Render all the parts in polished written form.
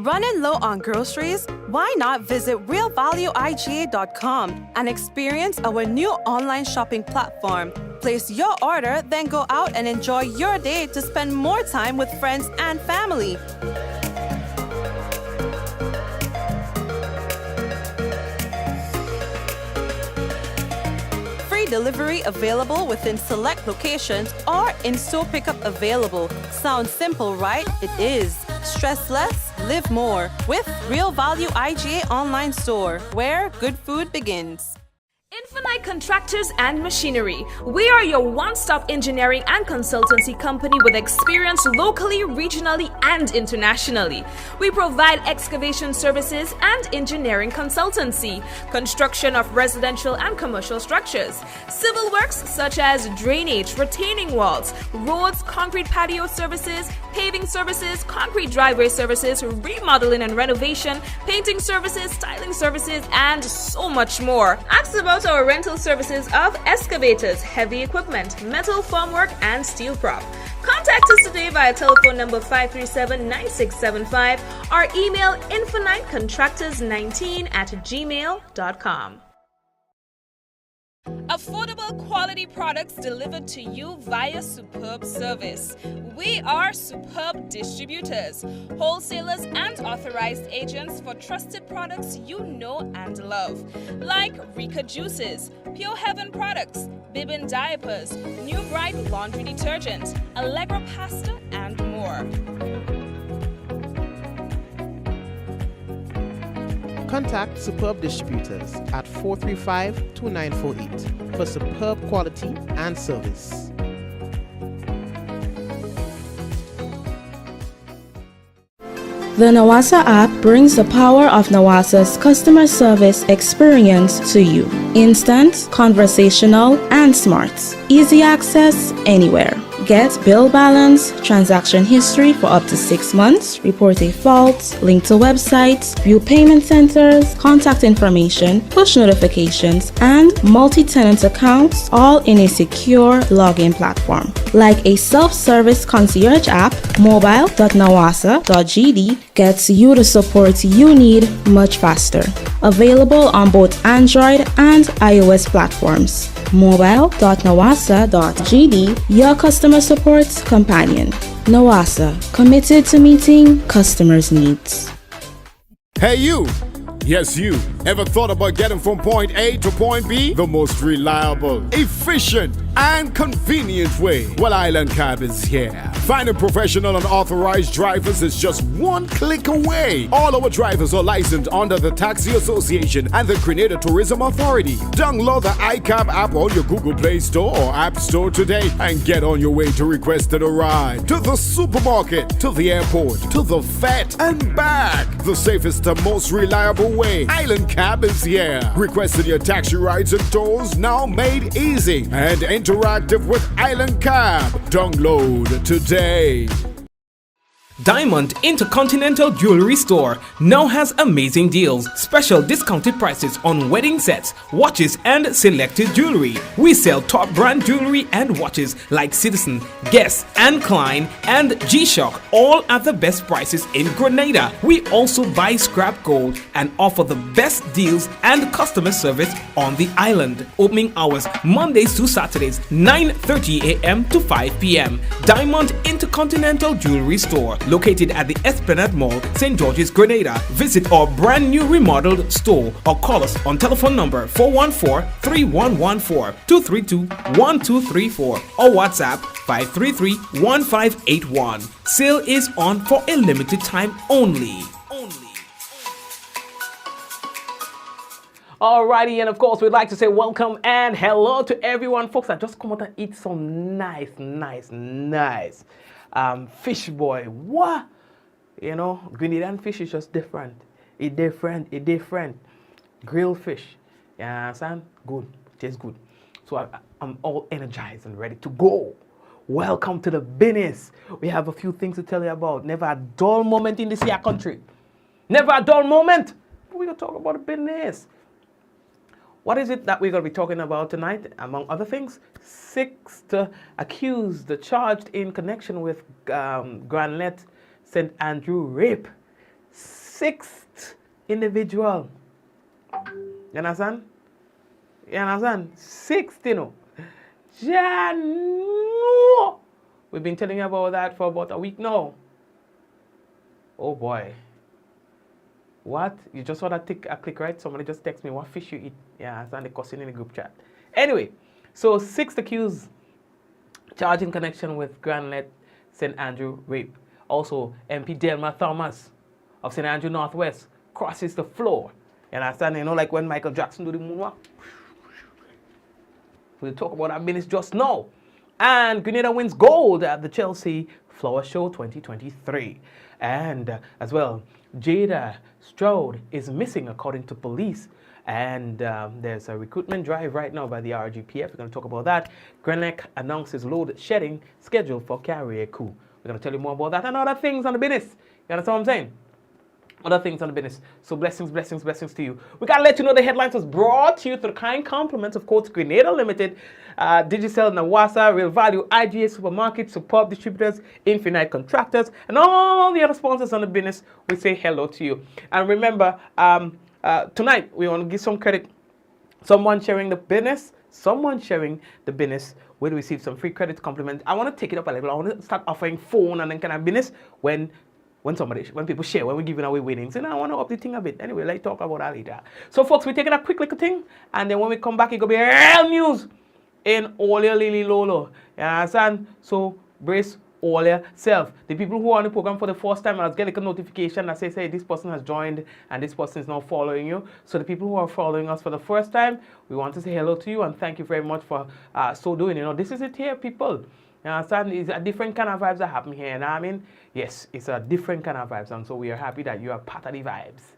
Running low on groceries? Why not visit realvalueiga.com and experience our new online shopping platform? Place your order, then go out and enjoy your day to spend more time with friends and family. Free delivery available within select locations or in-store pickup available. Sounds simple, right? It is. Stress less, live more with Real Value IGA online store, where good food begins. Infinite Contractors and Machinery. We are your one-stop engineering and consultancy company with experience locally, regionally, and internationally. We provide excavation services and engineering consultancy, construction of residential and commercial structures, civil works such as drainage, retaining walls, roads, concrete patio services, paving services, concrete driveway services, remodeling and renovation, painting services, styling services, and so much more. Ask about our rental services of excavators, heavy equipment, metal formwork, and steel prop. Contact us today via telephone number 537-9675 or email infinitecontractors19@gmail.com. Affordable quality products delivered to you via Superb Service. We are Superb Distributors, wholesalers and authorized agents for trusted products you know and love, like Rika Juices, Pure Heaven Products, Bibbin Diapers, New Bright Laundry Detergent, Allegra Pasta, and more. Contact Superb Distributors at 435-2948 for superb quality and service. The Nawasa app brings the power of Nawasa's customer service experience to you. Instant, conversational, and smart. Easy access anywhere. Get bill balance, transaction history for up to 6 months, report a fault, link to websites, view payment centers, contact information, push notifications, and multi-tenant accounts, all in a secure login platform. Like a self-service concierge app, mobile.nawasa.gd gets you the support you need much faster. Available on both Android and iOS platforms. mobile.nawasa.gd, your customer support companion. Nawasa, committed to meeting customers' needs. Hey you! Yes, you. Ever thought about getting from point A to point B? The most reliable, efficient, and convenient way? Well, Island Cab is here. Finding professional and authorized drivers is just one click away. All our drivers are licensed under the Taxi Association and the Grenada Tourism Authority. Download the iCab app on your Google Play Store or App Store today and get on your way to requesting a ride. To the supermarket, to the airport, to the vet, and back. The safest and most reliable way. Island Cab is here. Requesting your taxi rides and tours now made easy and interactive with Island Cab. Download today. Diamond Intercontinental Jewelry Store now has amazing deals, special discounted prices on wedding sets, watches, and selected jewelry. We sell top brand jewelry and watches like Citizen, Guess, and Klein, and G-Shock, all at the best prices in Grenada. We also buy scrap gold and offer the best deals and customer service on the island. Opening hours Mondays to Saturdays, 9:30 a.m. to 5 p.m. Diamond Intercontinental Jewelry Store, located at the Esplanade Mall, St. George's, Grenada. Visit our brand new remodeled store or call us on telephone number 414-3114, 232-1234 or WhatsApp 533-1581. Sale is on for a limited time only. Alrighty, and of course we'd like to say welcome and hello to everyone, folks that just come out and eat some nice fish, boy. What? You know, Grenadian fish is just different. It different. Grilled fish. You understand? Good. Tastes good. So I'm all energized and ready to go. Welcome to the business. We have a few things to tell you about. Never a dull moment in this here country. Never a dull moment. We're going to talk about the business. What is it that we're going to be talking about tonight? Among other things, 6 accused charged in connection with Lett St. Andrew rape. 6th individual. You understand? 6th, you know. We've been telling you about that for about a week now. Oh boy. What? You just saw that click, right? Somebody just text me, what fish you eat? Yeah, it's on the cousin in the group chat. Anyway, so 6th accused charged in connection with Lett St. Andrew rape. Also, MP Delma Thomas of St. Andrew Northwest crosses the floor. You understand? You know, like when Michael Jackson do the moonwalk. We'll talk about that minutes just now. And Grenada wins gold at the Chelsea Flower Show 2023. And as well, Jada Stroude is missing according to police. And there's a recruitment drive right now by the RGPF. We're going to talk about that. Grenlec announces load shedding schedule for Carriacou. We're going to tell you more about that and other things on the business. You understand what I'm saying? Other things on the business. So blessings to you. We got to let you know the headlines was brought to you through the kind compliments of course Grenada Limited, Digicel, Nawasa, Real Value, IGA Supermarket, Superb Distributors, Infinite Contractors, and all the other sponsors on the business. We say hello to you. And remember, tonight we want to give some credit. Someone sharing the business will receive some free credit compliments. I want to take it up a level. I want to start offering phone and then kind of business when people share, when we're giving away winnings. And I want to up the thing a bit. Anyway, let's talk about that later. So folks, we're taking a quick little thing, and then when we come back, it's going to be real news in all your lily lolo. You understand? So brace all yourself. The people who are on the program for the first time, I'll get like a notification that says, hey, this person has joined and this person is now following you. So the people who are following us for the first time, we want to say hello to you and thank you very much for so doing. You know, this is it here, people. You understand? It's a different kind of vibes that happen here. You know what I mean? Yes, it's a different kind of vibes. And so we are happy that you are part of the vibes.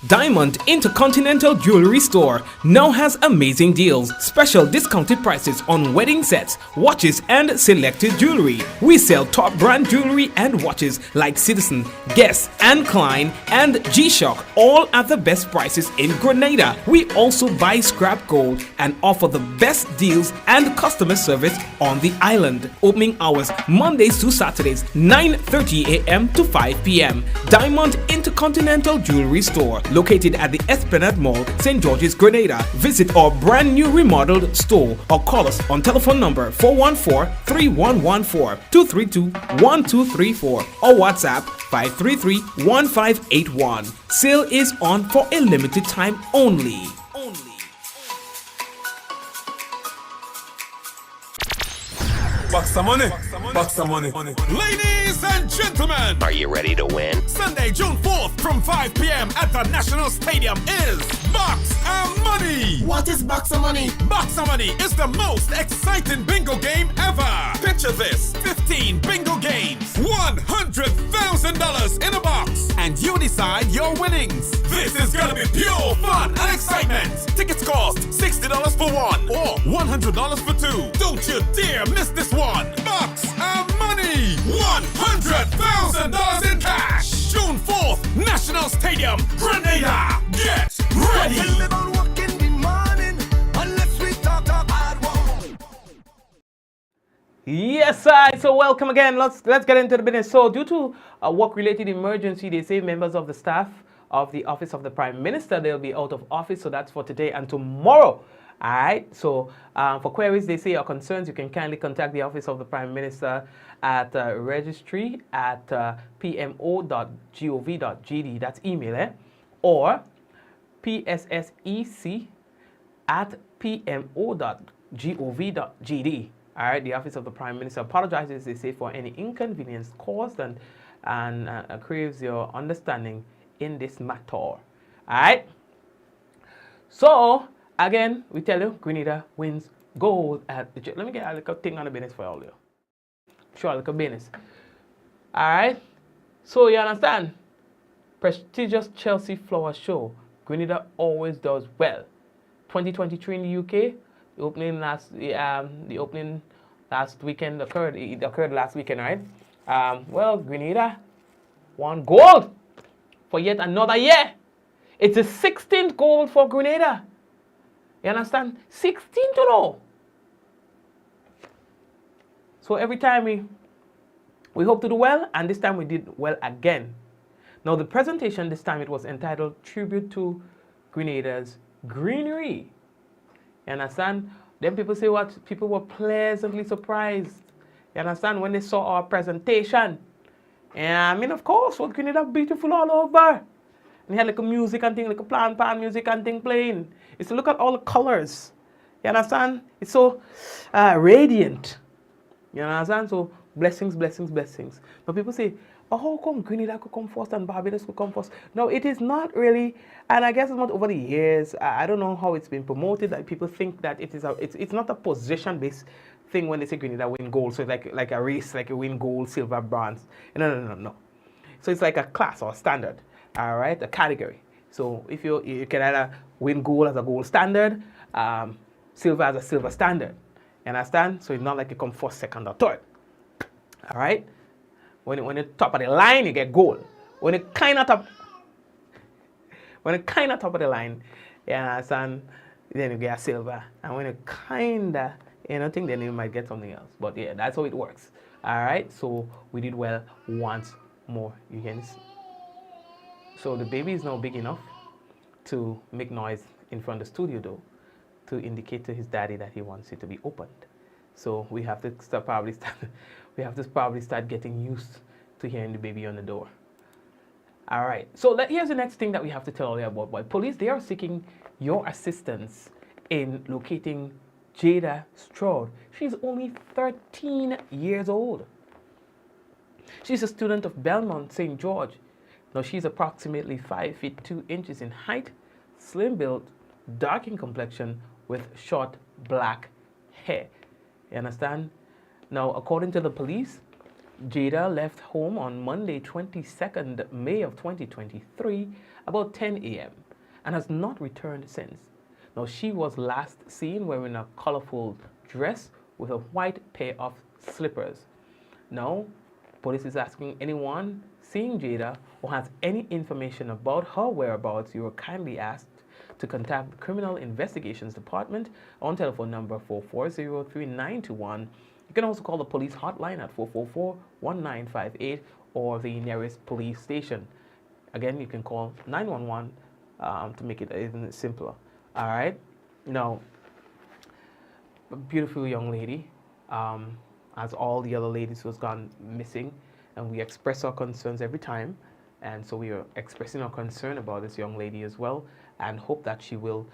Diamond Intercontinental Jewelry Store now has amazing deals, special discounted prices on wedding sets, watches and selected jewelry. We sell top brand jewelry and watches like Citizen, Guess and Klein and G-Shock, all at the best prices in Grenada. We also buy scrap gold and offer the best deals and customer service on the island. Opening hours Mondays to Saturdays 9:30 a.m. to 5 p.m. Diamond Intercontinental Jewelry Store, located at the Esplanade Mall, St. George's, Grenada. Visit our brand new remodeled store or call us on telephone number 414-3114, 232-1234 or WhatsApp 533-1581. Sale is on for a limited time only. Box some money. Box some money. Ladies and gentlemen, are you ready to win? Sunday, June 4th from 5 p.m. at the National Stadium is Box and Money. What is Box and Money? Box and Money is the most exciting bingo game ever. Picture this, 15 bingo games, $100,000 in a box, and you decide your winnings. This is gonna be pure fun and excitement. Tickets cost $60 for one or $100 for two. Don't you dare miss this one. Box and Money, $100,000 in cash. June 4th, National Stadium, Grenada. Get ready. Yes, sir. So welcome again. Let's get into the business. So due to a work-related emergency, they say members of the staff of the Office of the Prime Minister, they'll be out of office. So that's for today and tomorrow. All right, so for queries, they say, or concerns, you can kindly contact the Office of the Prime Minister at registry at pmo.gov.gd, that's email, or pssec at pmo.gov.gd. All right, the Office of the Prime Minister apologizes, they say, for any inconvenience caused and craves your understanding in this matter. All right, so again, we tell you, Grenada wins gold at the... Let me get a little thing on the business for all you. Sure, a little business. All right, so you understand? Prestigious Chelsea Flower Show. Grenada always does well. 2023 in the UK, the opening last weekend occurred. It occurred last weekend, right? Well, Grenada won gold for yet another year. It's the 16th gold for Grenada. You understand? 16 to know. So every time we hope to do well, and this time we did well again. Now the presentation this time, it was entitled Tribute to Grenada's Greenery. You understand? Then people say what? People were pleasantly surprised. You understand? When they saw our presentation. And I mean, of course, what Grenada beautiful all over. And he had like a music and thing, like a pan music and thing playing. It's to look at all the colors. You understand? It's so radiant. You understand? So blessings, blessings, blessings. But people say, oh, how come Grenada could come first and Barbados could come first? No, it is not really. And I guess it's not over the years. I don't know how it's been promoted. That people think that it is it's not a position-based thing when they say Grenada win gold. So it's like a race, like a win gold, silver, bronze. No. So it's like a class or a standard. All right, a category. So if you can either win gold as a gold standard, silver as a silver standard. You understand? So it's not like you come first, second, or third. All right. When you're top of the line, you get gold. When you kind of top of the line, you understand? Then you get silver. And when you kinda anything, then you might get something else. But yeah, that's how it works. All right. So we did well once more. You can see. So the baby is now big enough to make noise in front of the studio door to indicate to his daddy that he wants it to be opened. So we have to probably start getting used to hearing the baby on the door. All right. So here's the next thing that we have to tell you about. Boy, police, they are seeking your assistance in locating Jada Stroude. She's only 13 years old. She's a student of Belmont, St. George. Now, she's approximately 5 feet 2 inches in height, slim built, dark in complexion, with short black hair. You understand? Now, according to the police, Jada left home on Monday, 22nd May of 2023, about 10 a.m. and has not returned since. Now, she was last seen wearing a colorful dress with a white pair of slippers. Now, police is asking anyone seeing Jada or has any information about her whereabouts, you are kindly asked to contact the Criminal Investigations Department on telephone number 440-3921. You can also call the police hotline at 444-1958 or the nearest police station. Again, you can call 911 to make it even simpler. All right. Now, a beautiful young lady, as all the other ladies who has gone missing, and we express our concerns every time. And so we are expressing our concern about this young lady as well, and hope that she will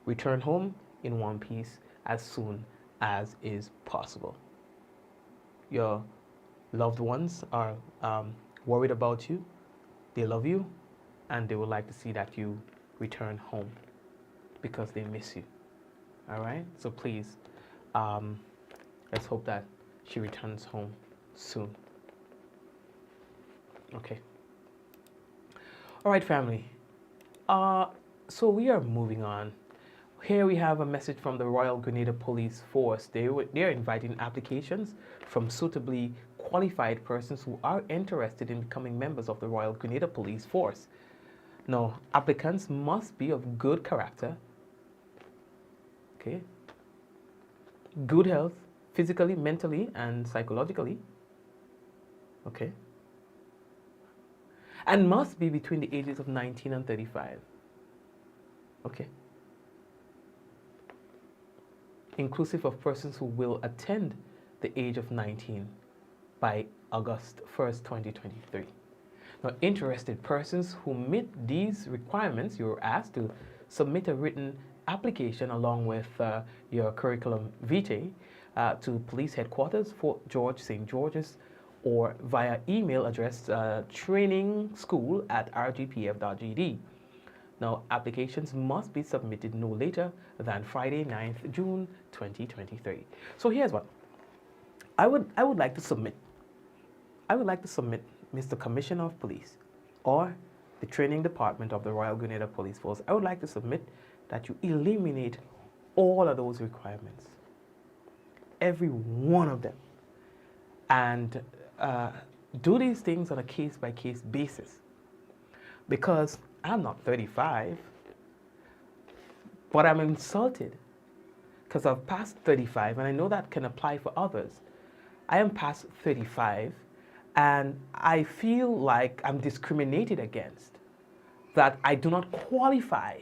return home in one piece as soon as is possible. Your loved ones are worried about you. They love you, and they would like to see that you return home because they miss you. All right? So please, let's hope that she returns home soon. Okay. All right, family. So we are moving on. Here we have a message from the Royal Grenada Police Force. They're inviting applications from suitably qualified persons who are interested in becoming members of the Royal Grenada Police Force. Now, applicants must be of good character, okay, good health, physically, mentally, and psychologically, okay, and must be between the ages of 19 and 35. Okay. inclusive of persons who will attend the age of 19 by August 1st, 2023. Now, interested persons who meet these requirements, you're asked to submit a written application along with your curriculum vitae to Police Headquarters, Fort George, St. George's, or via email address trainingschool@rgpf.gd. Now, applications must be submitted no later than Friday, 9th June 2023. So here's what I would like to submit. I would like to submit, Mr. Commissioner of Police or the Training Department of the Royal Grenada Police Force, I would like to submit that you eliminate all of those requirements, every one of them, and do these things on a case-by-case basis. Because I'm not 35, but I'm insulted because I've passed 35, and I know that can apply for others. I am past 35, and I feel like I'm discriminated against, that I do not qualify.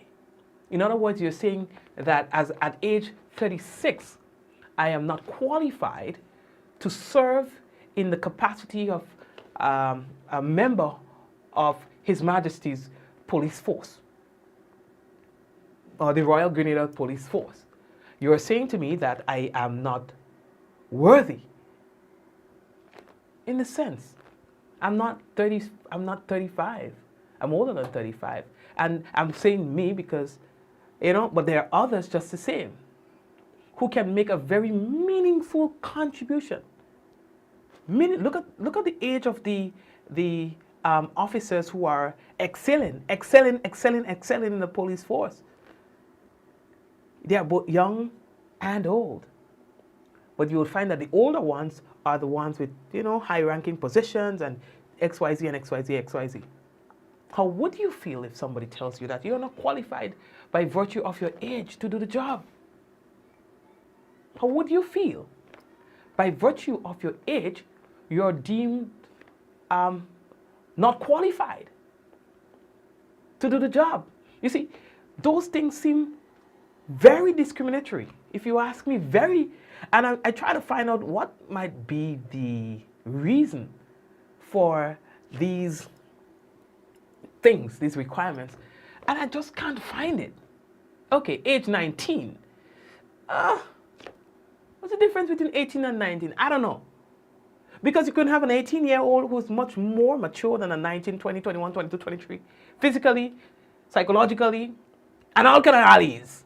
In other words, you're saying that at age 36, I am not qualified to serve in the capacity of a member of His Majesty's Police Force or the Royal Grenada Police Force. You're saying to me that I am not worthy. In the sense, I'm not 35. I'm older than 35. And I'm saying me because, but there are others just the same who can make a very meaningful contribution. Look at the age of the officers who are excelling in the police force. They are both young and old. But you will find that the older ones are the ones with, high-ranking positions and XYZ and XYZ, XYZ. How would you feel if somebody tells you that you're not qualified by virtue of your age to do the job? How would you feel? By virtue of your age, you're deemed not qualified to do the job. You see, those things seem very discriminatory. If you ask me, and I try to find out what might be the reason for these things, these requirements, and I just can't find it. Okay, age 19. What's the difference between 18 and 19? I don't know. Because you can have an 18-year-old who's much more mature than a 19, 20, 21, 22, 23, physically, psychologically, and all kind of alleys.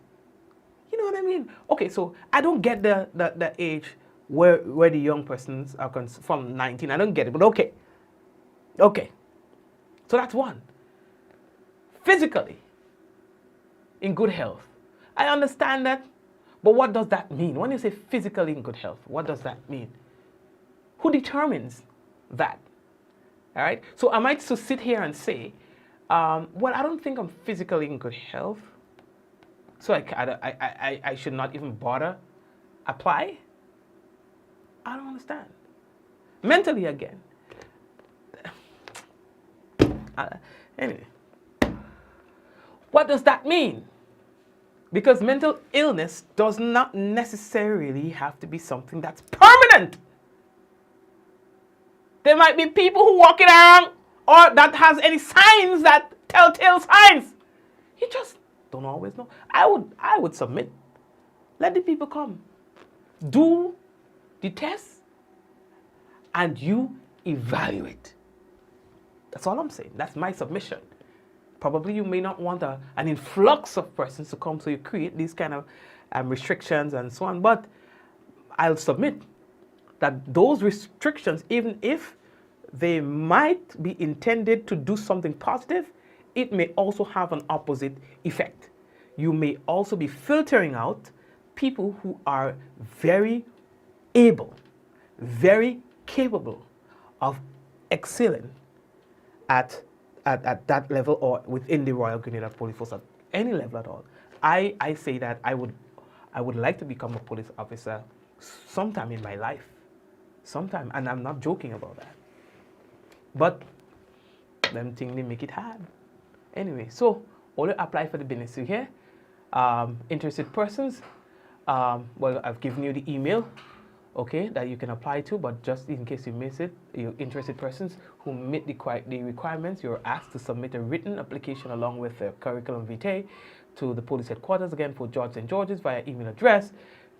You know what I mean? Okay, so I don't get the age where the young persons are from 19. I don't get it, but okay. Okay. So that's one. Physically, in good health. I understand that, but what does that mean? When you say physically in good health, what does that mean? Who determines that? All right? So I might so sit here and say, well, I don't think I'm physically in good health, so I should not even bother apply? I don't understand. Mentally again. Anyway. What does that mean? Because mental illness does not necessarily have to be something that's permanent. There might be people who walk around or that has any signs, that telltale signs. You just don't always know. I would submit. Let the people come. Do the test and you evaluate. That's all I'm saying. That's my submission. Probably you may not want an influx of persons to come, so you create these kind of restrictions and so on. But I'll submit that those restrictions, even if they might be intended to do something positive, it may also have an opposite effect. You may also be filtering out people who are very able, very capable of excelling at that level or within the Royal Grenada Police Force at any level at all. I say that I would like to become a police officer sometime in my life. Sometime, and I'm not joking about that. But them things, they make it hard. Anyway, so all you apply for the business here. Interested persons, well, I've given you the email, okay, that you can apply to, but just in case you miss it, you interested persons who meet the requirements, you're asked to submit a written application along with a curriculum vitae to the police headquarters, again, for George St. George's via email address,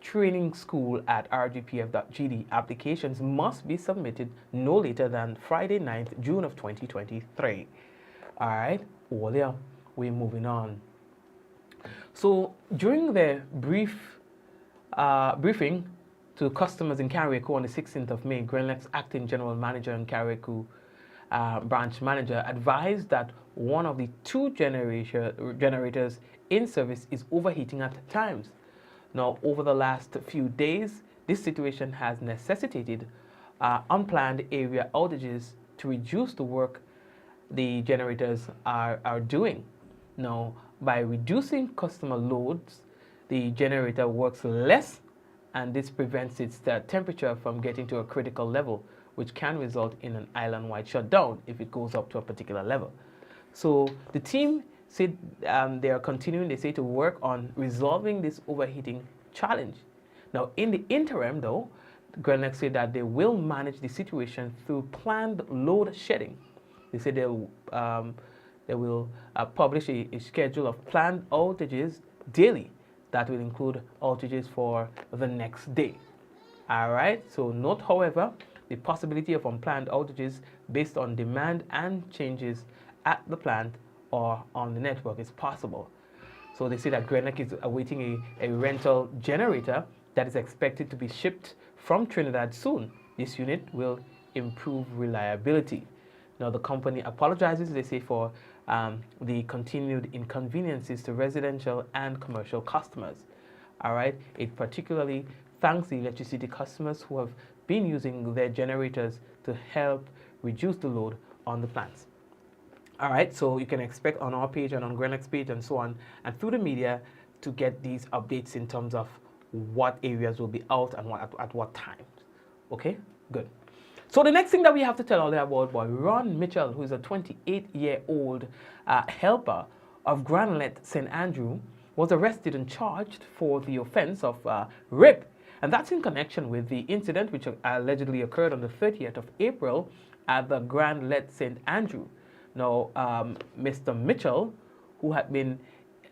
trainingschool@rgpf.gd. Applications must be submitted no later than Friday, 9th June of 2023. All right, well, yeah, we're moving on. So during the briefing to customers in Carriacou on the 16th of May, Grenlec's acting general manager and Carriacou branch manager advised that one of the two generators in service is overheating at times. Now, over the last few days, this situation has necessitated unplanned area outages to reduce the work the generators are doing. Now, by reducing customer loads, the generator works less, and this prevents its temperature from getting to a critical level, which can result in an island-wide shutdown if it goes up to a particular level. So the team said they are continuing, they say, to work on resolving this overheating challenge. Now, in the interim, though, Grenlec said that they will manage the situation through planned load shedding. They said they will publish a schedule of planned outages daily that will include outages for the next day. All right, so note, however, the possibility of unplanned outages based on demand and changes at the plant or on the network is possible. So they say that Grenlec is awaiting a rental generator that is expected to be shipped from Trinidad soon. This unit will improve reliability. Now, the company apologizes, they say, for the continued inconveniences to residential and commercial customers. All right, it particularly thanks the electricity customers who have been using their generators to help reduce the load on the plants. All right, so you can expect on our page and on Grenlec's page and so on, and through the media, to get these updates in terms of what areas will be out and at what times. Okay, good. So the next thing that we have to tell all about, boy, Ron Mitchell, who is a 28-year-old helper of Grenlec St. Andrew, was arrested and charged for the offense of rape. And that's in connection with the incident which allegedly occurred on the 30th of April at the Grenlec St. Andrew. Now, Mr. Mitchell, who had been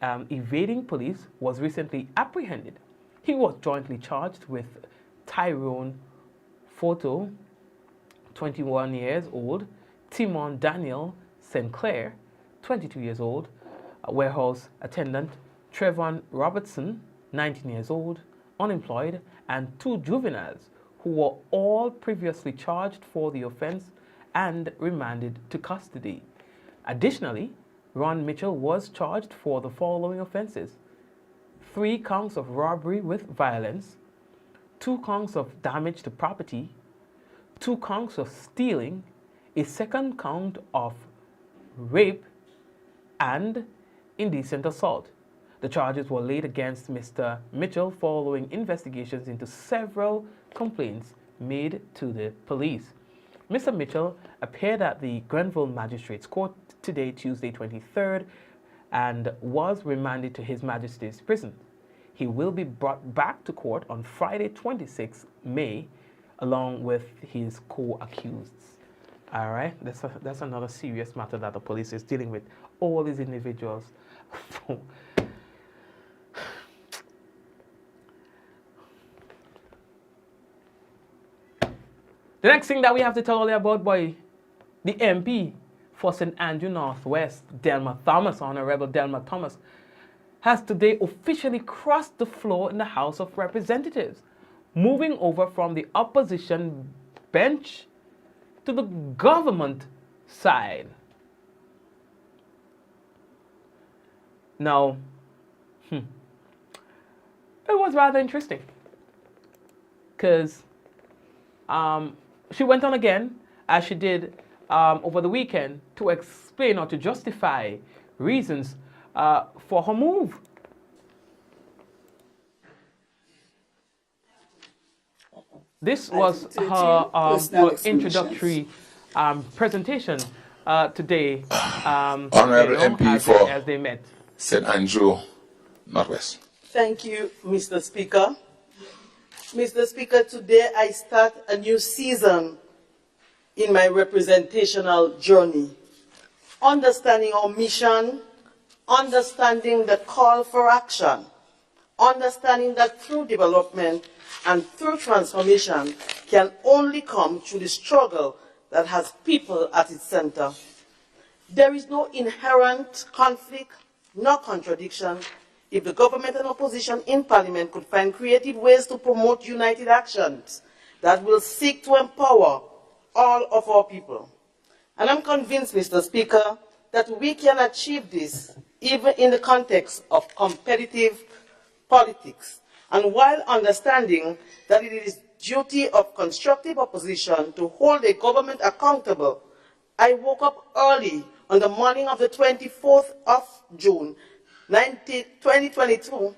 evading police, was recently apprehended. He was jointly charged with Tyrone Photo, 21 years old, Timon Daniel St. Clair, 22 years old, warehouse attendant Trevon Robertson, 19 years old, unemployed, and two juveniles who were all previously charged for the offense and remanded to custody. Additionally, Ron Mitchell was charged for the following offenses: 3 counts of robbery with violence, 2 counts of damage to property, 2 counts of stealing, a 2nd count of rape, and indecent assault. The charges were laid against Mr. Mitchell following investigations into several complaints made to the police. Mr. Mitchell appeared at the Grenville Magistrates Court today, Tuesday 23rd, and was remanded to His Majesty's prison. He will be brought back to court on Friday 26 May along with his co-accused. All right, that's another serious matter that the police is dealing with. All these individuals. The next thing that we have to tell you about, boy, the MP for St. Andrew Northwest, Delma Thomas, Honorable Delma Thomas, has today officially crossed the floor in the House of Representatives, moving over from the opposition bench to the government side. Now, it was rather interesting because she went on again, as she did over the weekend, to explain or to justify reasons for her move. This was her introductory presentation today, Honorable MP as they met. St. Andrew Northwest. Thank you, Mr. Speaker. Mr. Speaker, today I start a new season in my representational journey. Understanding our mission, understanding the call for action, understanding that through development and through transformation can only come through the struggle that has people at its center. There is no inherent conflict, no contradiction, if the government and opposition in Parliament could find creative ways to promote united actions that will seek to empower all of our people. And I'm convinced, Mr. Speaker, that we can achieve this even in the context of competitive politics, and while understanding that it is duty of constructive opposition to hold a government accountable, I woke up early on the morning of the 24th of June, 2022,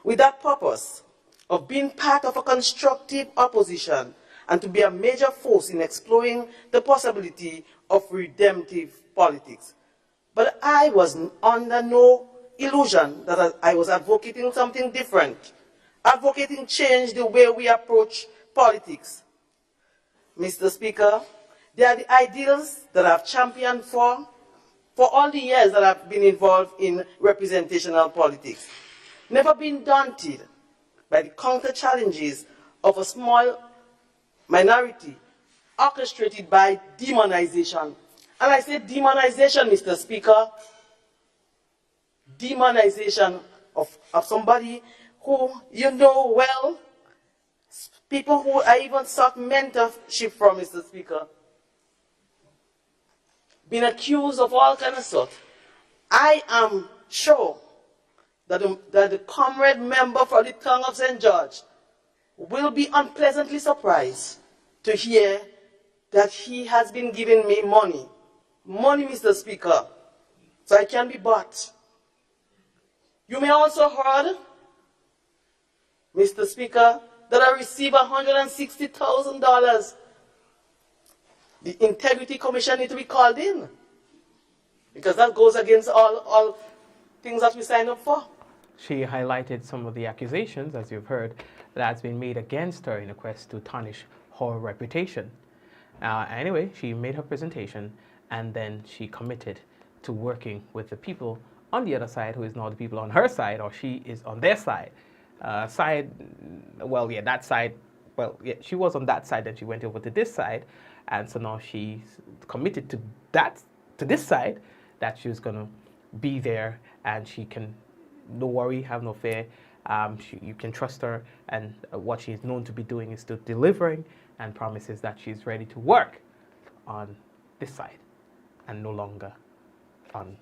with that purpose of being part of a constructive opposition and to be a major force in exploring the possibility of redemptive politics. But I was under no illusion that I was advocating something different, advocating change the way we approach politics. Mr. Speaker, they are the ideals that I've championed for all the years that I've been involved in representational politics. Never been daunted by the counter challenges of a small minority orchestrated by demonization. And I say demonization, Mr. Speaker, demonization of somebody who you know well, people who I even sought mentorship from, Mr. Speaker, been accused of all kinds of stuff. I am sure that the comrade member for the town of St. George will be unpleasantly surprised to hear that he has been giving me money. Money, Mr. Speaker, so I can be bought. You may also heard, Mr. Speaker, that I received $160,000. The Integrity Commission need to be called in, because that goes against all things that we signed up for. She highlighted some of the accusations, as you've heard, that's been made against her in a quest to tarnish her reputation. Anyway, she made her presentation, and then she committed to working with the people on the other side, who is now the people on her side, or she is on their side. That side, she was on that side, then she went over to this side, and so now she's committed to this side, that she was going to be there, and she can, no worry, have no fear. You can trust her, and what she's known to be doing is still delivering, and promises that she's ready to work on this side and no longer on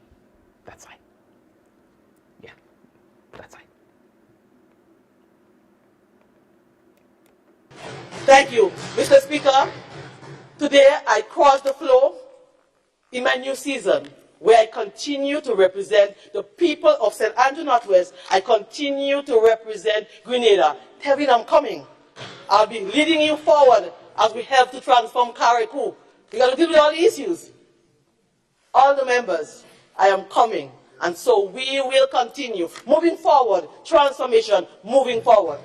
that side. Yeah, that side. Thank you, Mr. Speaker. Today I cross the floor in my new season, where I continue to represent the people of St. Andrew Northwest. I continue to represent Grenada. Tevin, I'm coming. I'll be leading you forward as we help to transform Carriacou. We got to deal with all the issues. All the members, I am coming. And so we will continue moving forward, transformation, moving forward.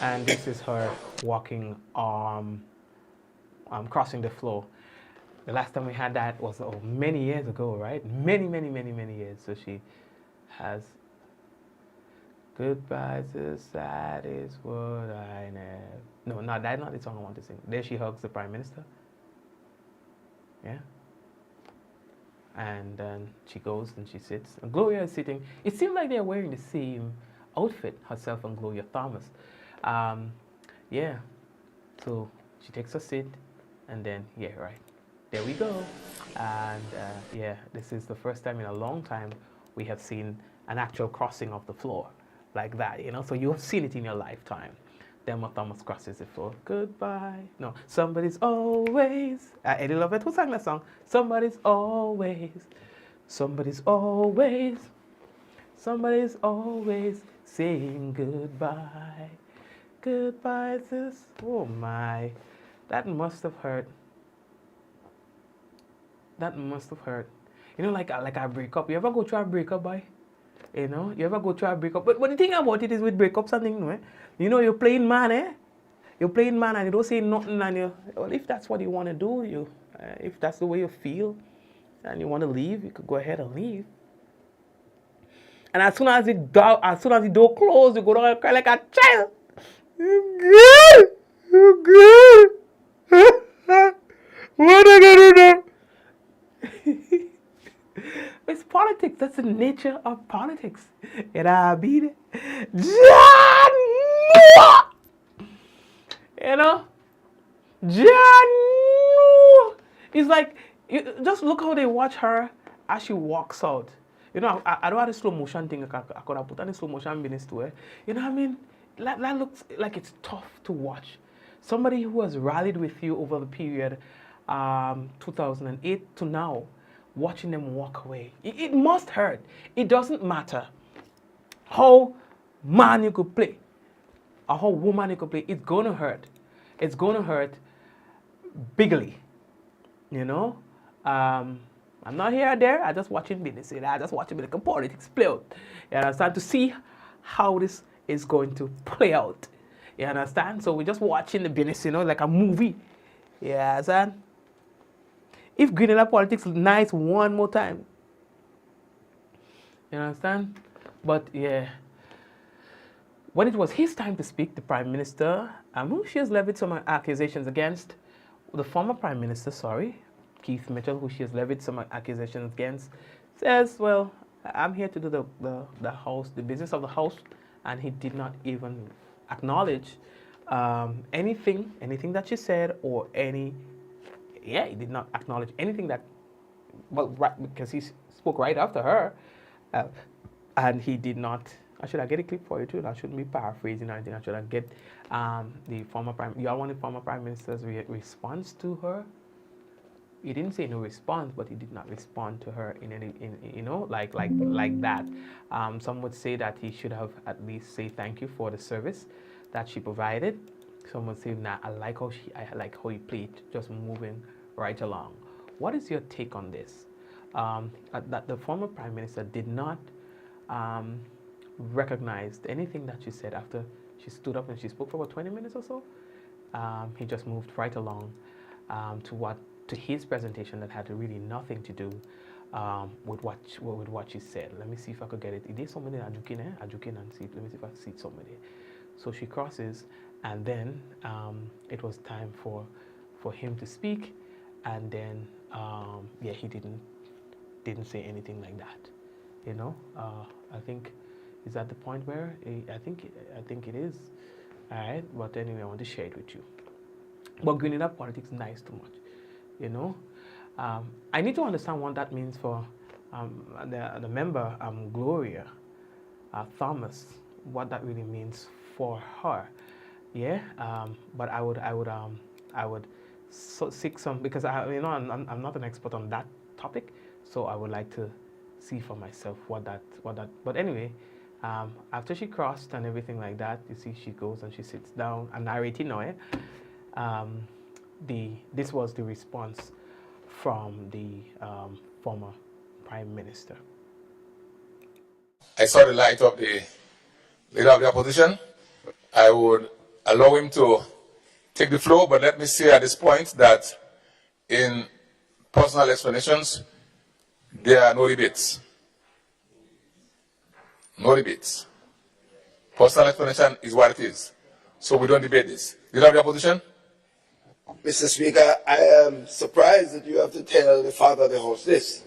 And this is her walking, crossing the floor. The last time we had that was many years ago, right? Many years. So she has goodbye society is what I never. No, that's not the song I want to sing. There she hugs the Prime Minister. Yeah. And then she goes and she sits. And Gloria is sitting. It seemed like they're wearing the same outfit, herself and Gloria Thomas. Yeah. So she takes a seat, and then, yeah, right. There we go. And yeah, this is the first time in a long time we have seen an actual crossing of the floor like that, you know. So you have seen it in your lifetime. Delma Thomas crosses the floor. Goodbye. No, somebody's always. Eddie Lovett, who sang that song? Somebody's always saying goodbye. goodbye, sis. Oh my, that must have hurt. That must have hurt. You know, like a breakup. You ever go through a breakup, boy? You know, you ever go through a breakup? But the thing about it is with breakups and things, eh? You know, you're playing man, eh? You're playing man and you don't say nothing, and you, well, if that's what you want to do, if that's the way you feel, and you want to leave, you could go ahead and leave. And as soon as the door closed, you go down and cry like a child. Oh God, what am I gonna do? It's politics. That's the nature of politics. And I beat it. You know? It's like, just look how they watch her as she walks out. You know, I don't have the slow motion thing. I could have put on the slow motion business too. You know what I mean? That looks like it's tough to watch. Somebody who has rallied with you over the period 2008 to now, watching them walk away. It must hurt. It doesn't matter how man you could play or how woman you could play. It's going to hurt. It's going to hurt bigly. You know? I'm not here or there. I'm just watching business. I just watching the politics play out. You understand? To see how this is going to play out. You understand? So we're just watching the business, you know, like a movie. You understand? If Grenada politics nice one more time. You understand? But yeah. When it was his time to speak, the Prime Minister, who she has levied some accusations against, the former Prime Minister, Keith Mitchell, who she has levied some accusations against, says, well, I'm here to do the house, the business of the house, and he did not even acknowledge anything that she said or he did not acknowledge anything that, well, right, because he spoke right after her, and he did not. Should I get a clip for you too? I shouldn't be paraphrasing or anything. I should get the former prime. You all want the former prime minister's response to her? He didn't say no response, but he did not respond to her in any, you know, like that. Some would say that he should have at least say thank you for the service that she provided. Some would say, nah, I like how he played, just moving right along. What is your take on this? That the former prime minister did not recognize anything that she said after she stood up and she spoke for about 20 minutes or so. He just moved right along to his presentation that had really nothing to do with what she said. Let me see if I could get it. It is somebody ajukin and see. Let me see if I can see somebody. So she crosses, and then it was time for him to speak, and then he didn't say anything like that. You know, I think is at the point where I think it is. All right, but anyway, I want to share it with you. But Grenada politics nice too much. You know, I need to understand what that means for the member Gloria Thomas. What that really means for her, yeah. But I would seek some, because I'm not an expert on that topic, so I would like to see for myself what that. But anyway, after she crossed and everything like that, you see, she goes and she sits down. I'm narrating now, This was the response from the former Prime Minister. I saw the light of the leader of the opposition. I would allow him to take the floor, but let me say at this point that in personal explanations, there are no debates. No debates. Personal explanation is what it is. So we don't debate this. Leader of the opposition? Mr. Speaker, I am surprised that you have to tell the father of the house this.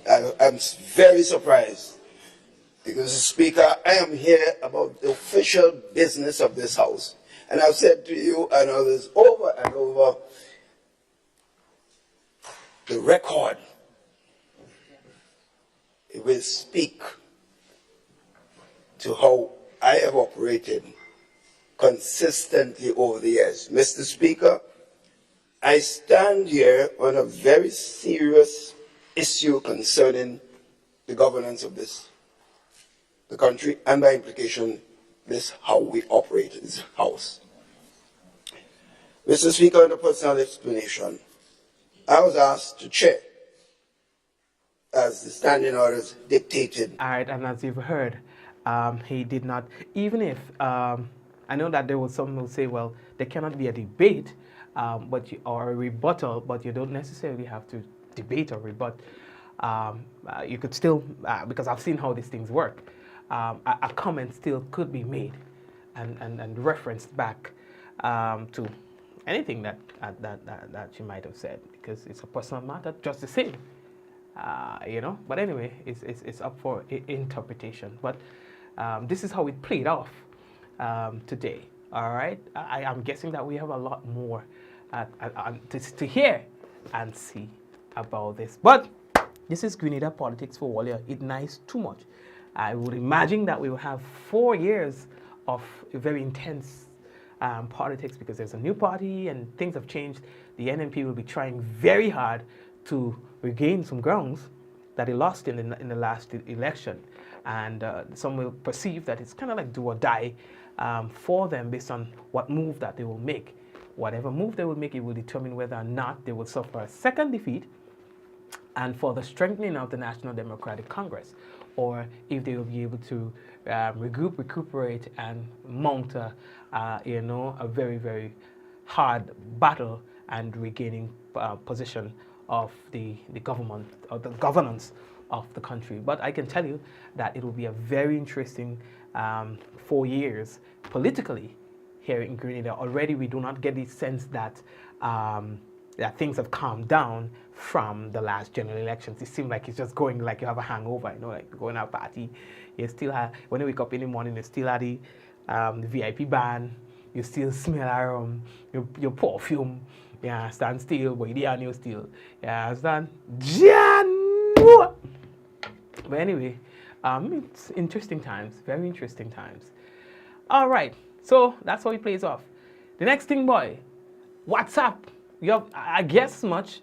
I'm very surprised. Because, Mr. Speaker, I am here about the official business of this house. And I've said to you and others over and over, the record, it will speak to how I have operated consistently over the years. Mr. Speaker, I stand here on a very serious issue concerning the governance of the country, and by implication, how we operate this house. Mr. Speaker, on the personal explanation, I was asked to chair as the standing orders dictated. All right, and as you've heard, he did not, even if, I know that there was some who say, well, there cannot be a debate or a rebuttal, but you don't necessarily have to debate or rebut. You could still, because I've seen how these things work, a comment still could be made and referenced back to anything that she might have said, because it's a personal matter, just the same. But anyway, it's up for interpretation. But this is how it played off today. All right, I am guessing that we have a lot more to hear and see about this. But this is Grenada politics for Walia. It nice too much. I would imagine that we will have 4 years of very intense politics, because there's a new party and things have changed. The NNP will be trying very hard to regain some grounds that he lost in the last election, and some will perceive that it's kind of like do or die for them based on what move that they will make. Whatever move they will make, it will determine whether or not they will suffer a second defeat and for the strengthening of the National Democratic Congress, or if they will be able to regroup, recuperate, and mount a very, very hard battle and regaining position of the government or the governance of the country. But I can tell you that it will be a very interesting 4 years politically here in Grenada. Already we do not get the sense that that things have calmed down from the last general elections. It seems like it's just going like you have a hangover, like going out party. You still have, when you wake up in the morning, you still have the VIP band, you still smell your perfume, stand still, but you still, stand. But anyway, it's interesting times, very interesting times. All right, so that's how it plays off. The next thing, boy, WhatsApp. I guess much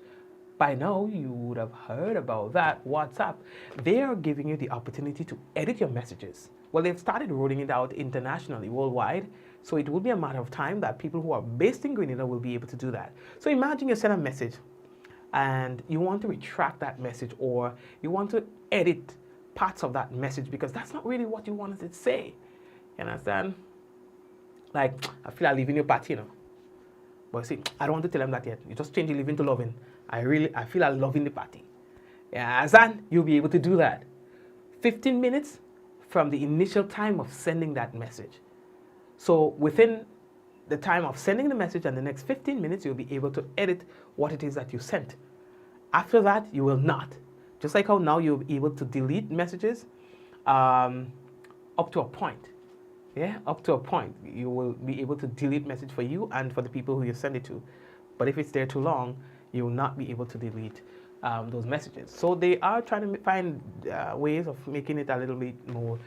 by now you would have heard about that. WhatsApp, they are giving you the opportunity to edit your messages. Well, they've started rolling it out internationally, worldwide. So it will be a matter of time that people who are based in Grenada will be able to do that. So imagine you send a message and you want to retract that message, or you want to edit parts of that message because that's not really what you wanted to say. You understand? Like, I feel I live in your party, But see, I don't want to tell them that yet. You just change the living to loving. I feel I love in the party. And you'll be able to do that. 15 minutes from the initial time of sending that message. So within the time of sending the message and the next 15 minutes, you'll be able to edit what it is that you sent. After that, you will not. Just like how now you'll be able to delete messages up to a point. Up to a point. You will be able to delete message for you and for the people who you send it to. But if it's there too long, you will not be able to delete those messages. So they are trying to find ways of making it a little bit more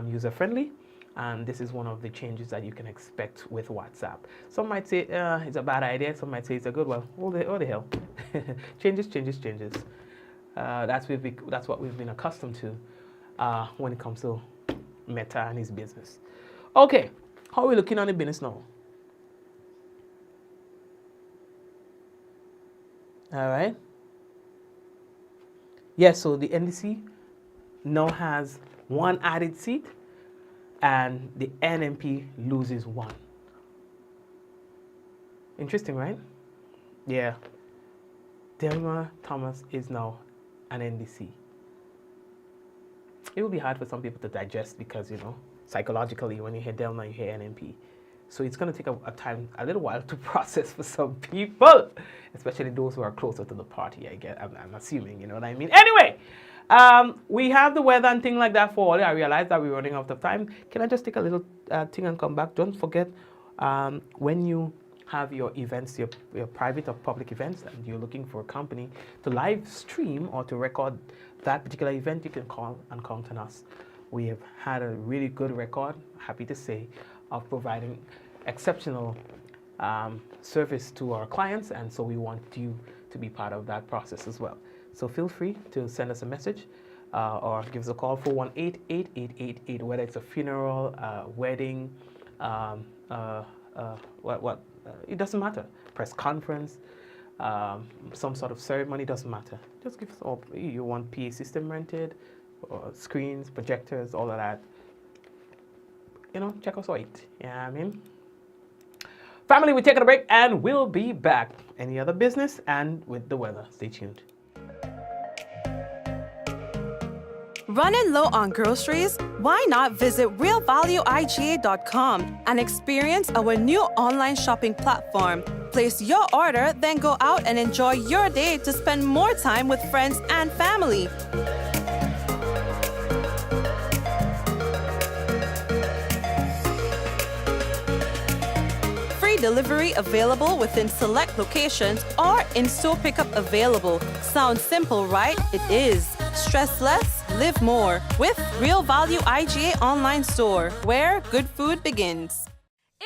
user-friendly. And this is one of the changes that you can expect with WhatsApp. Some might say it's a bad idea. Some might say it's a good one. What the hell? Changes. That's what we've been accustomed to when it comes to Meta and his business. Okay, how are we looking on the business now? All right. Yes, so the NDC now has 1 added seat, and the NNP loses 1. Interesting, right? Yeah. Delma Thomas is now an NDC. It will be hard for some people to digest because, psychologically, when you hear Delma, you hear NNP. So it's going to take a little while to process for some people, especially those who are closer to the party, I'm assuming, you know what I mean? Anyway, we have the weather and things like that for all. I realize that we're running out of time. Can I just take a little thing and come back? Don't forget, when you have your events, your private or public events, and you're looking for a company to live stream or to record that particular event, you can call and count on us. We have had a really good record, happy to say, of providing exceptional service to our clients, and so we want you to be part of that process as well. So feel free to send us a message or give us a call, 418-8888, whether it's a funeral, wedding, it doesn't matter. Press conference, some sort of ceremony, doesn't matter. Just give us all. You want PA system rented, or screens, projectors, all of that. Check us out. Yeah, I mean. Family, we're taking a break and we'll be back. Any other business and with the weather. Stay tuned. Running low on groceries? Why not visit realvalueiga.com and experience our new online shopping platform? Place your order, then go out and enjoy your day to spend more time with friends and family. Free delivery available within select locations or in-store pickup available. Sounds simple, right? It is. Stress less, live more with Real Value IGA online store, where good food begins.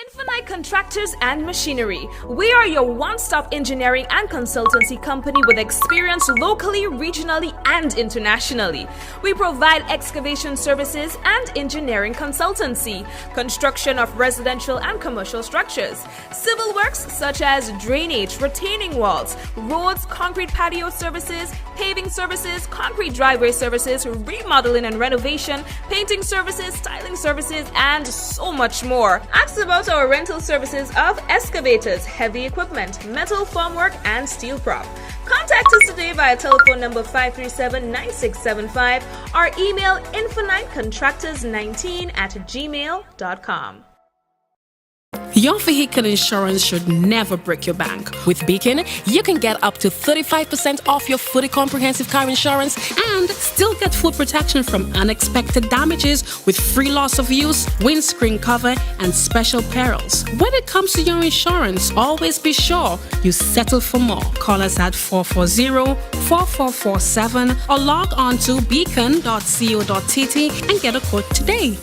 Infinite Contractors and Machinery. We are your one-stop engineering and consultancy company with experience locally, regionally, and internationally. We provide excavation services and engineering consultancy, construction of residential and commercial structures, civil works such as drainage, retaining walls, roads, concrete patio services, paving services, concrete driveway services, remodeling and renovation, painting services, styling services, and so much more. Ask about our rental services of excavators, heavy equipment, metal formwork, and steel prop. Contact us today via telephone number 537-9675 or email infinitecontractors19@gmail.com. Your vehicle insurance should never break your bank. With Beacon, you can get up to 35% off your fully comprehensive car insurance and still get full protection from unexpected damages with free loss of use, windscreen cover, and special perils. When it comes to your insurance, always be sure you settle for more. Call us at 440-4447 or log on to beacon.co.tt and get a quote today.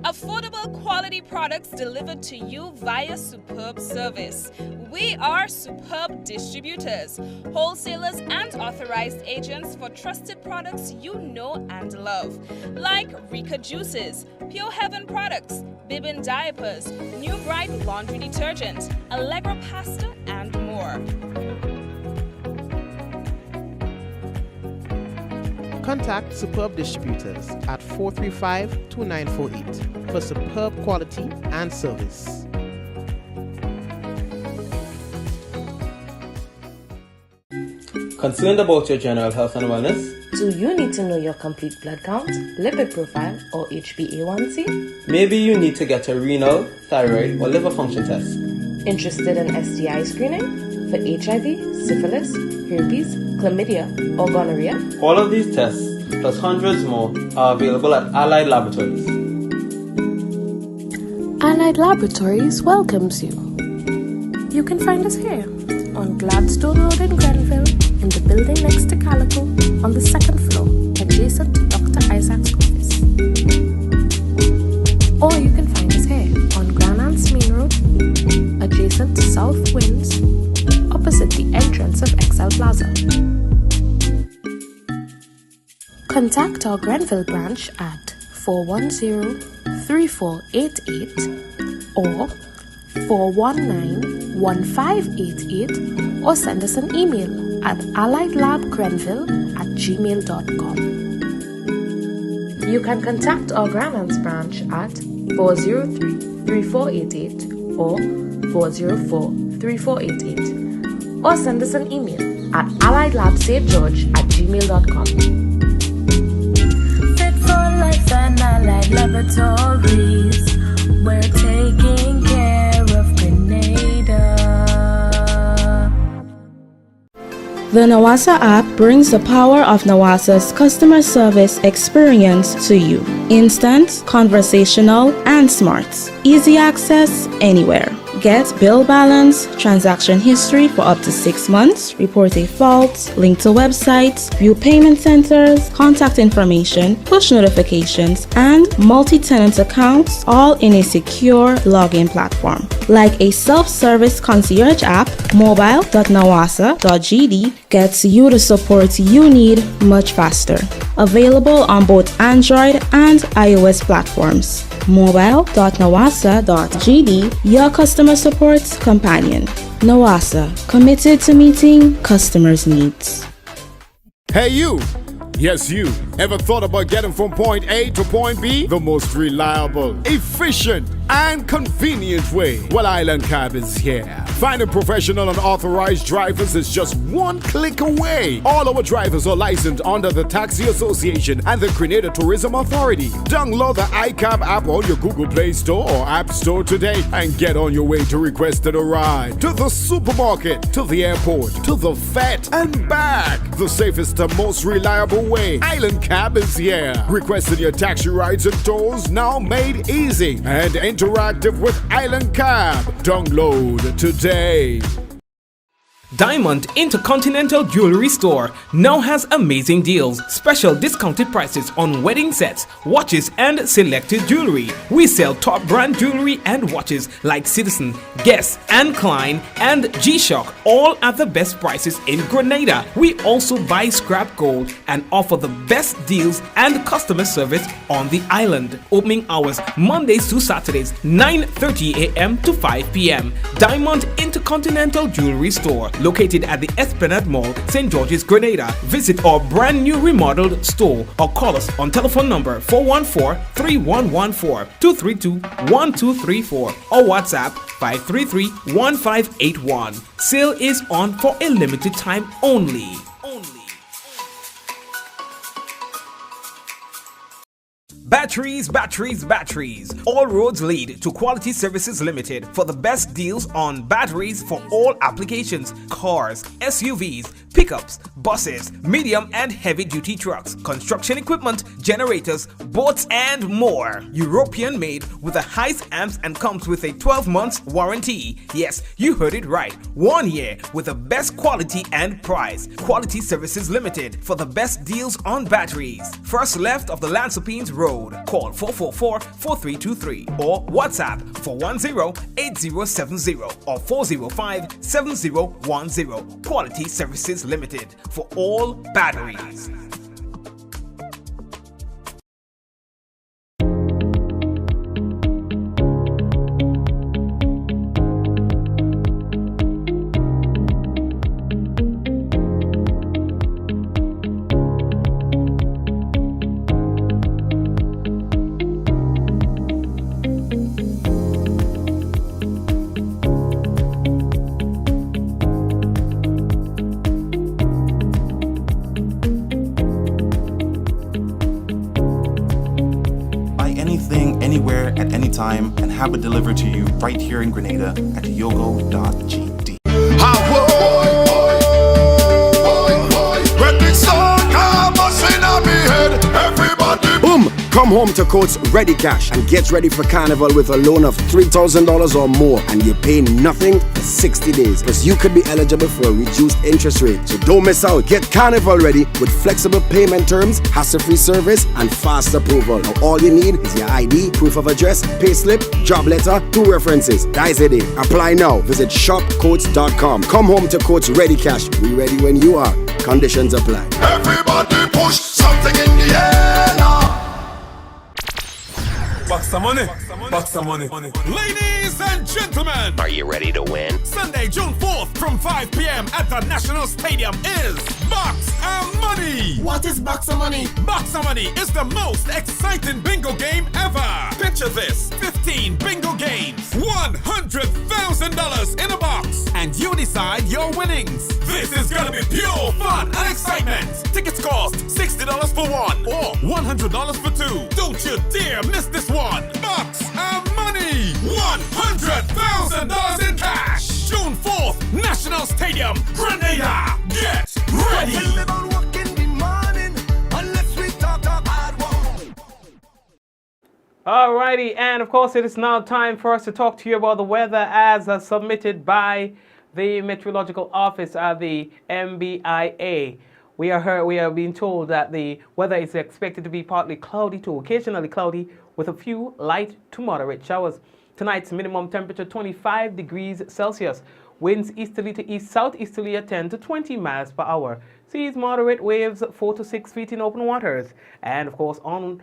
Affordable quality products delivered to you via superb service. We are Superb Distributors, wholesalers and authorized agents for trusted products you know and love, like Rika Juices, Pure Heaven products, Bibbin diapers, New Bright laundry detergent, Allegra pasta, and more. Contact Superb Distributors at 435-2948 for superb quality and service. Concerned about your general health and wellness? Do you need to know your complete blood count, lipid profile, or HbA1c? Maybe you need to get a renal, thyroid, or liver function test. Interested in STI screening? For HIV, syphilis, herpes, chlamydia, or gonorrhea? All of these tests, plus hundreds more, are available at Allied Laboratories. Allied Laboratories welcomes you. You can find us here on Gladstone Road in Grenville, in the building next to Carriacou, on the second floor, adjacent to Dr. Isaac's office. Or you can find us here on Granan's Main Road, adjacent to South Winds, opposite the entrance of Excel Plaza. Contact our Grenville branch at 410-3488 or 419-1588 or send us an email at alliedlabgrenville@gmail.com. You can contact our Granans branch at 403-3488 or 404-3488 or send us an email at alliedlabstgeorge@gmail.com. Fit for life and Allied Laboratories. We're taking care of Grenada. The Nawasa app brings the power of Nawasa's customer service experience to you. Instant, conversational, and smart. Easy access anywhere. Get bill balance, transaction history for up to 6 months, report a fault, link to websites, view payment centers, contact information, push notifications, and multi-tenant accounts, all in a secure login platform. like a self-service concierge app, mobile.nawasa.gd gets you the support you need much faster. Available on both Android and iOS platforms. mobile.nawasa.gd, your customer support companion. Nawasa, committed to meeting customers' needs. Hey you! Yes, you. Ever thought about getting from point A to point B? The most reliable, efficient, and convenient way. Well, Island Cab is here. Finding professional and authorized drivers is just one click away. All our drivers are licensed under the Taxi Association and the Grenada Tourism Authority. Download the iCab app on your Google Play Store or App Store today and get on your way to requested a ride. To the supermarket, to the airport, to the vet, and back. The safest and most reliable way. Island Cab is here. Requesting your taxi rides and tours now made easy and interactive with Island Cab. Download today. Diamond Intercontinental Jewelry Store now has amazing deals, special discounted prices on wedding sets, watches and selected jewelry. We sell top brand jewelry and watches like Citizen, Guess and Klein and G-Shock, all at the best prices in Grenada. We also buy scrap gold and offer the best deals and customer service on the island. Opening hours Mondays to Saturdays 9:30 a.m. to 5 p.m. Diamond Intercontinental Jewelry Store, located at the Esplanade Mall, St. George's, Grenada. Visit our brand new remodeled store or call us on telephone number 414-3114, 232-1234 or WhatsApp 533-1581. Sale is on for a limited time only. Batteries. All roads lead to Quality Services Limited for the best deals on batteries for all applications: cars, SUVs, pickups, buses, medium and heavy duty trucks, construction equipment, generators, boats and more. European made with the highest amps and comes with a 12-month warranty. Yes, you heard it right. 1 year with the best quality and price. Quality Services Limited for the best deals on batteries. First left of the Lansopines Road. Call 444-4323 or WhatsApp 410-8070 or 405-7010. Quality Services Limited for all batteries. Anywhere at any time and have it delivered to you right here in Grenada at yogo.gd. Boom! Come home to Coats Ready Cash and get ready for Carnival with a loan of $3,000 or more, and you pay nothing for 60 days. Plus, you could be eligible for a reduced interest rate. So don't miss out. Get Carnival ready with flexible payment terms, hassle-free service, and fast approval. Now, all you need is your ID, proof of address, payslip, job letter, 2 references. That's it. Apply now. Visit shopcoats.com. Come home to Coats Ready Cash. We ready when you are. Conditions apply. Everybody push something in the air now. Bucks some money. Bucks some money. Ladies and gentlemen, are you ready to win? Sunday, June 4th from 5 p.m. at the National Stadium is Bucks and Money. What is Bucks and Money? Bucks and Money is the most exciting bingo game ever. Picture this: 15 bingo games, $100,000 in a box, and you decide your winnings. This is gonna be pure fun and excitement. Tickets cost $60 for one or $100 for two. Don't you dare miss this one. Bucks and Money, $100,000 in cash. June 4th, National Stadium, Grenada. Get ready. Alrighty, and of course it is now time for us to talk to you about the weather as submitted by the Meteorological Office at the MBIA. We are being told that the weather is expected to be partly cloudy to occasionally cloudy with a few light to moderate showers. Tonight's minimum temperature 25 degrees Celsius. Winds easterly to east southeasterly at 10 to 20 miles per hour. Seas moderate, waves 4 to 6 feet in open waters. And of course, on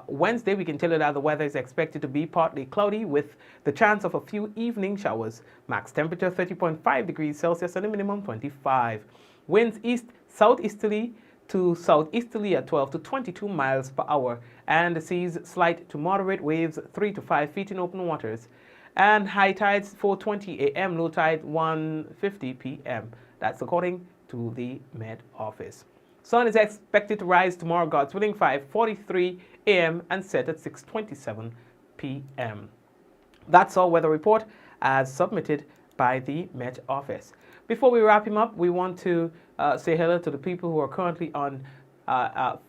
Wednesday, we can tell you that the weather is expected to be partly cloudy with the chance of a few evening showers. Max temperature 30.5 degrees Celsius and a minimum 25. Winds east southeasterly to southeasterly at 12 to 22 miles per hour. And the seas slight to moderate, waves 3 to 5 feet in open waters. And high tides 4:20 a.m., low tide 1:50 p.m. That's according to the Met Office. Sun is expected to rise tomorrow, God's willing, 5:43 a.m. and set at 6:27 p.m. That's our weather report as submitted by the Met Office. Before we wrap him up, we want to say hello to the people who are currently on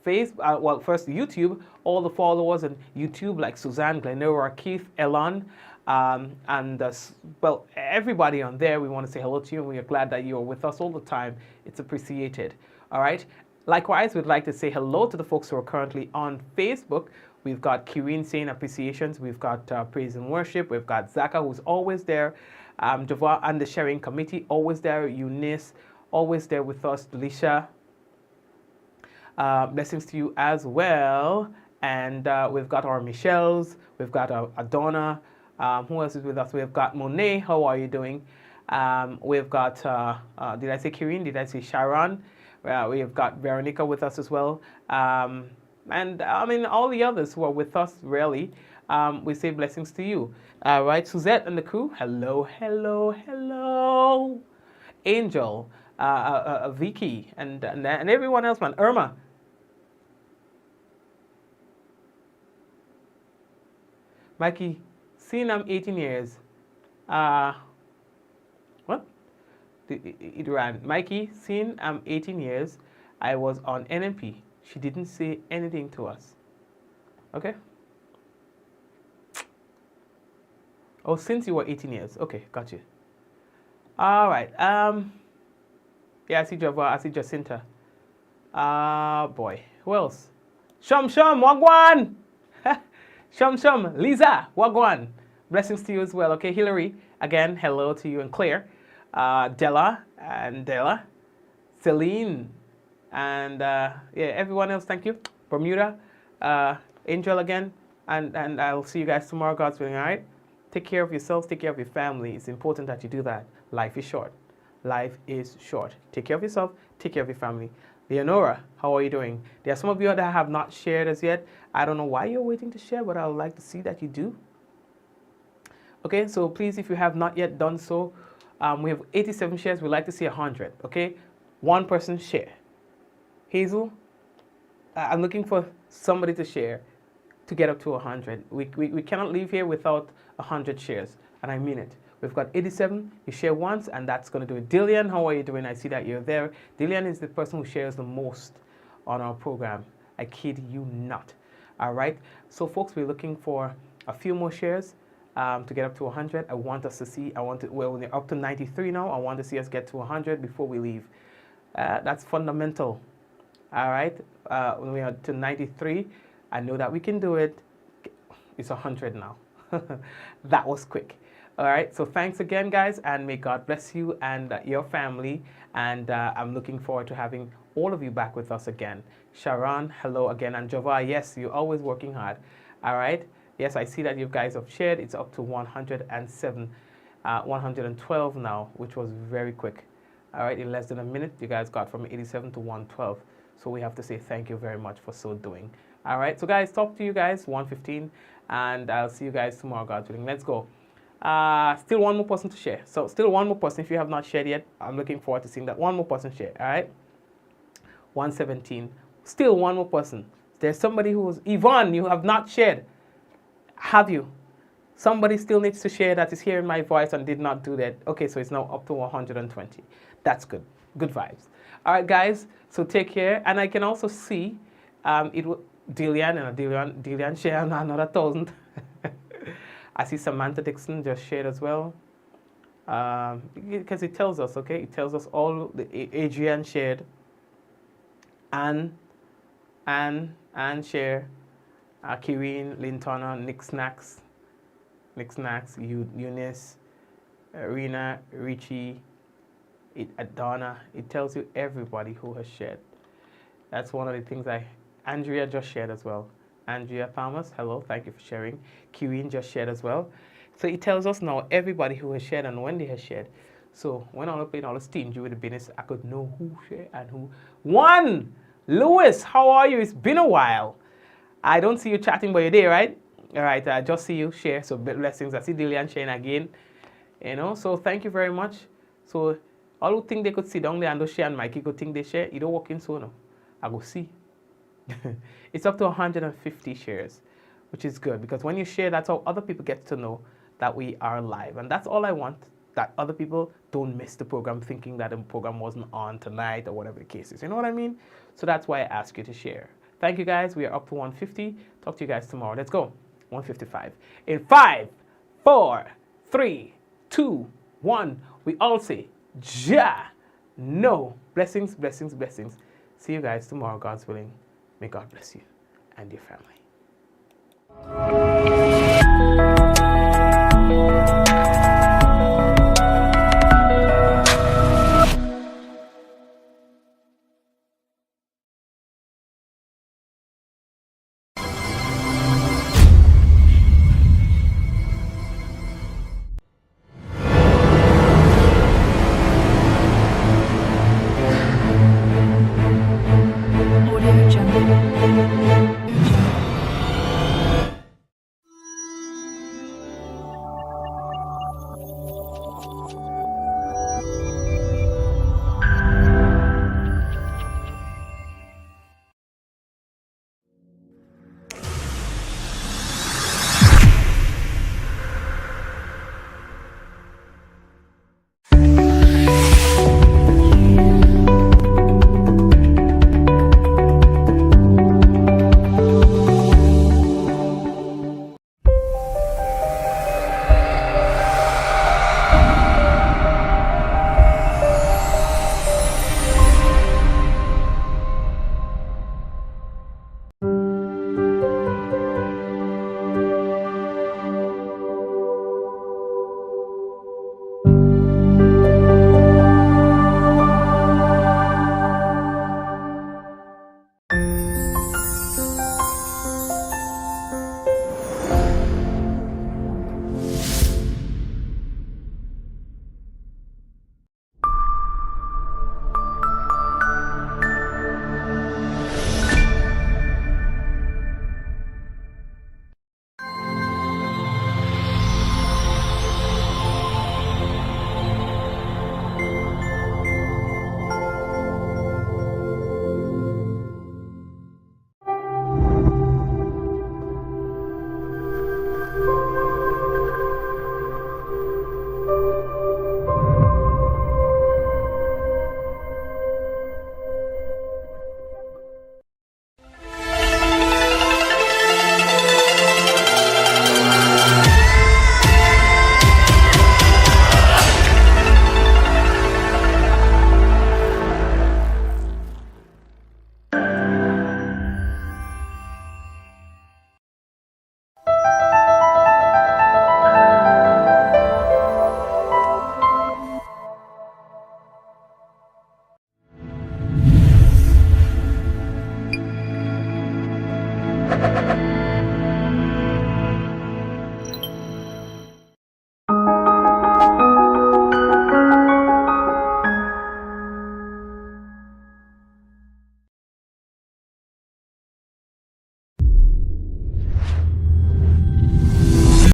Facebook, well, first YouTube, all the followers on YouTube like Suzanne, Glenora, Keith, Elon, well, everybody on there. We want to say hello to you, and we are glad that you are with us all the time. It's appreciated. All right. Likewise, we'd like to say hello to the folks who are currently on Facebook. We've got Kirin saying appreciations. We've got praise and worship. We've got Zaka, who's always there. Java and the sharing committee, always there. Eunice, always there with us. Delisha, blessings to you as well. And we've got our Michelles. We've got Adonna. Who else is with us? We've got Monet. How are you doing? We've got, did I say Kirin? Did I say Sharon? We've got Veronica with us as well. And I mean, all the others who are with us, really, we say blessings to you. All right, Suzette and the crew, hello, hello, hello. Angel, Vicky, and everyone else, man. Irma. Mikey, seen I'm 18 years. What? It ran. Mikey, seen I'm 18 years. I was on NMP. She didn't say anything to us. Okay? Oh, since you were 18 years. Okay, got you. All right. Yeah, I see Java. I see Jacinta. Boy. Who else? Shum, Wagwan! Shum, Lisa, Wagwan. Blessings to you as well. Okay, Hillary, again, hello to you and Claire. Della, Celine, and yeah, everyone else, thank you. Bermuda, Angel again, and I'll see you guys tomorrow, God's willing, all right? Take care of yourselves, take care of your family. It's important that you do that. Life is short. Life is short. Take care of yourself, take care of your family. Leonora, how are you doing? There are some of you that have not shared as yet. I don't know why you're waiting to share, but I would like to see that you do. Okay, so please, if you have not yet done so, we have 87 shares. We'd like to see 100, okay? One person share. Hazel, I'm looking for somebody to share to get up to 100. We cannot leave here without 100 shares, and I mean it. We've got 87. You share once, and that's going to do it. Dillian, how are you doing? I see that you're there. Dillian is the person who shares the most on our program. I kid you not. All right? So, folks, we're looking for a few more shares to get up to 100. I want us to see, well, we're up to 93 now. I want to see us get to 100 before we leave. That's fundamental. All right? When we are to 93, I know that we can do it. It's 100 now. That was quick. All right, so thanks again, guys, and may God bless you and your family. And I'm looking forward to having all of you back with us again. Sharon, hello again. And Java, yes, you're always working hard. All right. Yes, I see that you guys have shared. It's up to 107, 112 now, which was very quick. All right, in less than a minute, you guys got from 87 to 112. So we have to say thank you very much for so doing. All right, so guys, talk to you guys, 1:15, and I'll see you guys tomorrow, God willing. Let's go. Still one more person to share. So still one more person. If you have not shared yet, I'm looking forward to seeing that one more person share. All right. 117. Still one more person. There's somebody who's Yvonne. You have not shared. Have you? Somebody still needs to share that is hearing my voice and did not do that. Okay, so it's now up to 120. That's good. Good vibes. All right, guys. So take care. And I can also see Dillian share another 1,000. I see Samantha Dixon just shared as well. Because it tells us, okay? It tells us all the Adrian shared. Anne share. Kirin, Lintona, Nick Snacks. Nick Snacks, Eunice, Rena, Richie, Donna. It tells you everybody who has shared. That's one of the things Andrea just shared as well. Andrea Thomas, hello, thank you for sharing. Kirin just shared as well. So it tells us now everybody who has shared and when they have shared. So when I was playing all the stingy with the business, I could know who shared and who. One! Lewis, how are you? It's been a while. I don't see you chatting, but you're there, right? All right, I just see you share. So blessings. I see Dillian sharing again. You know, so thank you very much. So all who think they could sit down there and share and Mikey could think they share, you don't walk in so no. I go see. It's up to 150 shares, which is good because when you share, that's how other people get to know that we are live. And that's all I want, that other people don't miss the program thinking that the program wasn't on tonight or whatever the case is. You know what I mean? So that's why I ask you to share. Thank you guys. We are up to 150. Talk to you guys tomorrow. Let's go. 155. In 5, 4, 3, 2, 1. We all say, Ja. No. Blessings, blessings, blessings. See you guys tomorrow, God's willing. May God bless you and your family.